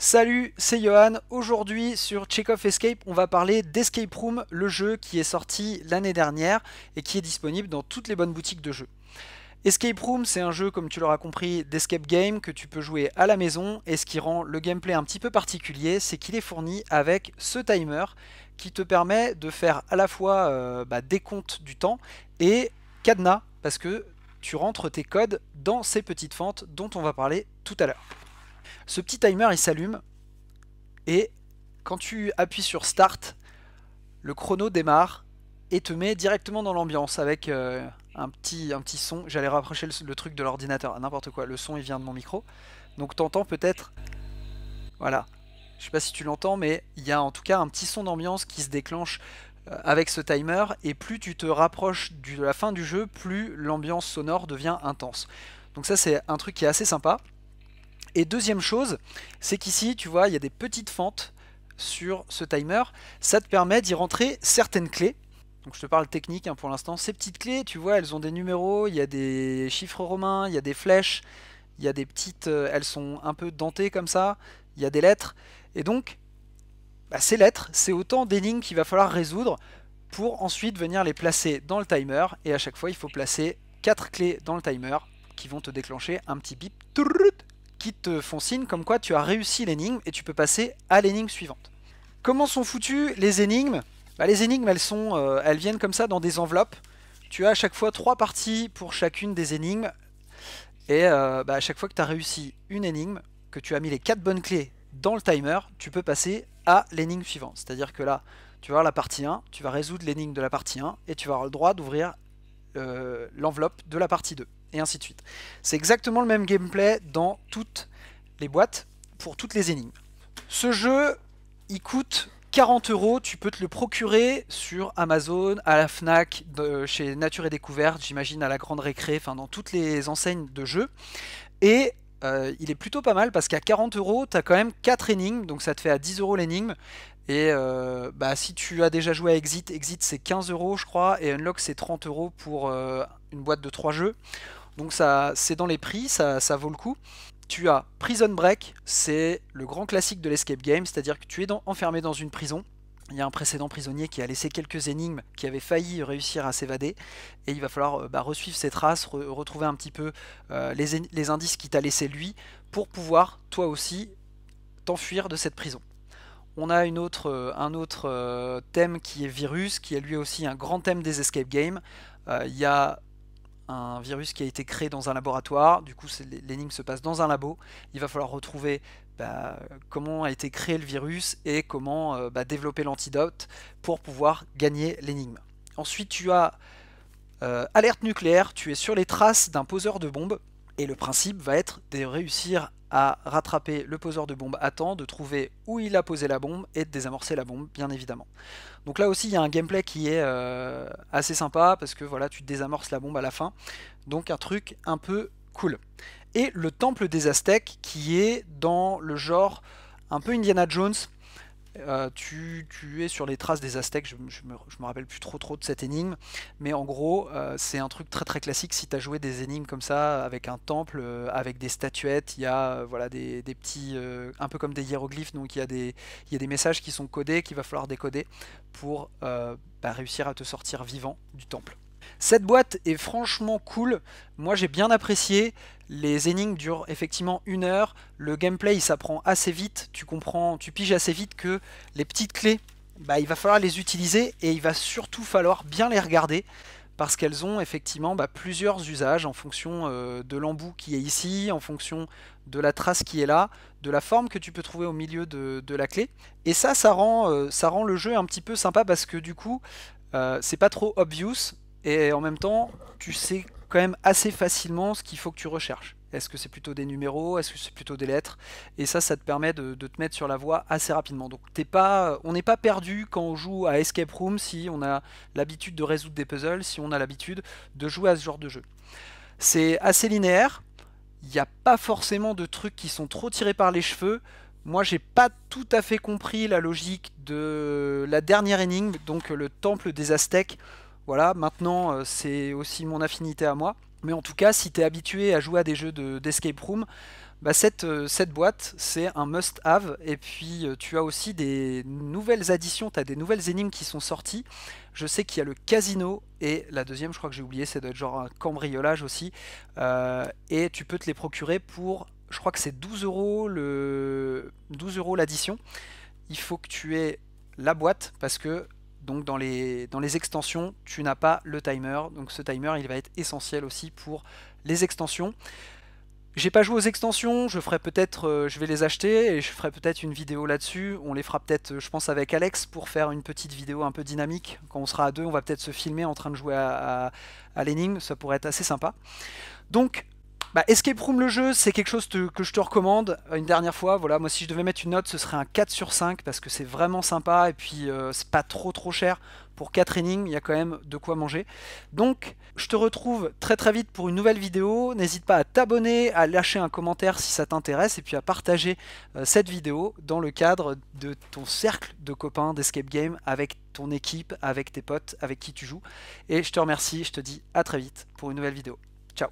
Salut, c'est Johan. Aujourd'hui sur Check-Off Escape, on va parler d'Escape Room, le jeu qui est sorti l'année dernière et qui est disponible dans toutes les bonnes boutiques de jeux. Escape Room, c'est un jeu, comme tu l'auras compris, d'escape game que tu peux jouer à la maison, et ce qui rend le gameplay un petit peu particulier, c'est qu'il est fourni avec ce timer qui te permet de faire à la fois décompte du temps et cadenas, parce que tu rentres tes codes dans ces petites fentes dont on va parler tout à l'heure. Ce petit timer il s'allume et quand tu appuies sur Start, le chrono démarre et te met directement dans l'ambiance avec un petit son. J'allais rapprocher le truc de l'ordinateur, n'importe quoi, le son il vient de mon micro. Donc t'entends peut-être, voilà, je sais pas si tu l'entends, mais il y a en tout cas un petit son d'ambiance qui se déclenche avec ce timer, et plus tu te rapproches de la fin du jeu, plus l'ambiance sonore devient intense. Donc ça c'est un truc qui est assez sympa. Et deuxième chose, c'est qu'ici, tu vois, il y a des petites fentes sur ce timer. Ça te permet d'y rentrer certaines clés. Donc je te parle technique pour l'instant. Ces petites clés, tu vois, elles ont des numéros, il y a des chiffres romains, il y a des flèches, il y a des petites... elles sont un peu dentées comme ça, il y a des lettres. Et donc, ces lettres, c'est autant d'énigmes qu'il va falloir résoudre pour ensuite venir les placer dans le timer. Et à chaque fois, il faut placer 4 clés dans le timer qui vont te déclencher un petit bip qui te font signe comme quoi tu as réussi l'énigme et tu peux passer à l'énigme suivante. Comment sont foutues les énigmes? Les énigmes, elles viennent comme ça dans des enveloppes. Tu as à chaque fois 3 parties pour chacune des énigmes. Et à chaque fois que tu as réussi une énigme, que tu as mis les 4 bonnes clés dans le timer, tu peux passer à l'énigme suivante. C'est-à-dire que là, tu vas avoir la partie 1, tu vas résoudre l'énigme de la partie 1 et tu vas avoir le droit d'ouvrir l'enveloppe de la partie 2. Et ainsi de suite. C'est exactement le même gameplay dans toutes les boîtes pour toutes les énigmes. Ce jeu, il coûte 40 €. Tu peux te le procurer sur Amazon, à la Fnac, chez Nature et Découverte, j'imagine à la Grande Récré, enfin dans toutes les enseignes de jeux. Et il est plutôt pas mal parce qu'à 40 €, tu as quand même 4 énigmes, donc ça te fait à 10 € l'énigme. Et si tu as déjà joué à Exit, Exit c'est 15 € je crois, et Unlock c'est 30 € pour une boîte de 3 jeux. Donc ça, c'est dans les prix, ça vaut le coup. Tu as Prison Break, c'est le grand classique de l'escape game, c'est-à-dire que tu es enfermé dans une prison. Il y a un précédent prisonnier qui a laissé quelques énigmes, qui avait failli réussir à s'évader, et il va falloir resuivre ses traces, retrouver un petit peu les indices qu'il t'a laissé lui, pour pouvoir toi aussi t'enfuir de cette prison. On a un autre thème qui est virus, qui est lui aussi un grand thème des escape games. Il y a un virus qui a été créé dans un laboratoire, du coup l'énigme se passe dans un labo, il va falloir retrouver comment a été créé le virus et comment développer l'antidote pour pouvoir gagner l'énigme. Ensuite tu as alerte nucléaire, tu es sur les traces d'un poseur de bombes, et le principe va être de réussir à rattraper le poseur de bombe à temps, de trouver où il a posé la bombe et de désamorcer la bombe, bien évidemment. Donc là aussi, il y a un gameplay qui est assez sympa parce que voilà, tu désamorces la bombe à la fin. Donc un truc un peu cool. Et le temple des Aztèques qui est dans le genre un peu Indiana Jones. Tu es sur les traces des Aztèques, je me rappelle plus trop de cette énigme, mais en gros c'est un truc très classique si tu as joué des énigmes comme ça, avec un temple, avec des statuettes, il y a voilà, des petits, un peu comme des hiéroglyphes, donc il y a des messages qui sont codés, qu'il va falloir décoder pour réussir à te sortir vivant du temple. Cette boîte est franchement cool, moi j'ai bien apprécié, les énigmes durent effectivement 1 heure, le gameplay il s'apprend assez vite, tu piges assez vite que les petites clés, il va falloir les utiliser et il va surtout falloir bien les regarder parce qu'elles ont effectivement plusieurs usages en fonction de l'embout qui est ici, en fonction de la trace qui est là, de la forme que tu peux trouver au milieu de la clé. Et ça rend le jeu un petit peu sympa parce que du coup c'est pas trop obvious. Et en même temps, tu sais quand même assez facilement ce qu'il faut que tu recherches. Est-ce que c'est plutôt des numéros? Est-ce que c'est plutôt des lettres? Et ça te permet de te mettre sur la voie assez rapidement. Donc on n'est pas perdu quand on joue à Escape Room si on a l'habitude de résoudre des puzzles, si on a l'habitude de jouer à ce genre de jeu. C'est assez linéaire. Il n'y a pas forcément de trucs qui sont trop tirés par les cheveux. Moi, j'ai pas tout à fait compris la logique de la dernière énigme, donc le temple des Aztèques. Voilà, maintenant c'est aussi mon affinité à moi. Mais en tout cas, si tu es habitué à jouer à des jeux d'escape room, cette boîte, c'est un must-have. Et puis, tu as aussi des nouvelles additions, tu as des nouvelles énigmes qui sont sorties. Je sais qu'il y a le casino, et la deuxième, je crois que j'ai oublié, c'est doit être genre un cambriolage aussi. Et tu peux te les procurer pour, je crois que c'est 12 euros 12 euros l'addition. Il faut que tu aies la boîte, parce que donc dans les extensions, tu n'as pas le timer. Donc ce timer, il va être essentiel aussi pour les extensions. J'ai pas joué aux extensions, je ferai peut-être, je vais les acheter et je ferai peut-être une vidéo là-dessus. On les fera peut-être, je pense, avec Alex pour faire une petite vidéo un peu dynamique. Quand on sera à deux, on va peut-être se filmer en train de jouer à l'énigme, ça pourrait être assez sympa. Donc, Escape Room le jeu, c'est quelque chose que je te recommande une dernière fois. Voilà, moi si je devais mettre une note, ce serait un 4 sur 5 parce que c'est vraiment sympa et puis c'est pas trop cher. Pour 4 énigmes, il y a quand même de quoi manger. Donc, je te retrouve très très vite pour une nouvelle vidéo. N'hésite pas à t'abonner, à lâcher un commentaire si ça t'intéresse et puis à partager cette vidéo dans le cadre de ton cercle de copains d'Escape Game avec ton équipe, avec tes potes, avec qui tu joues. Et je te remercie, je te dis à très vite pour une nouvelle vidéo. Ciao!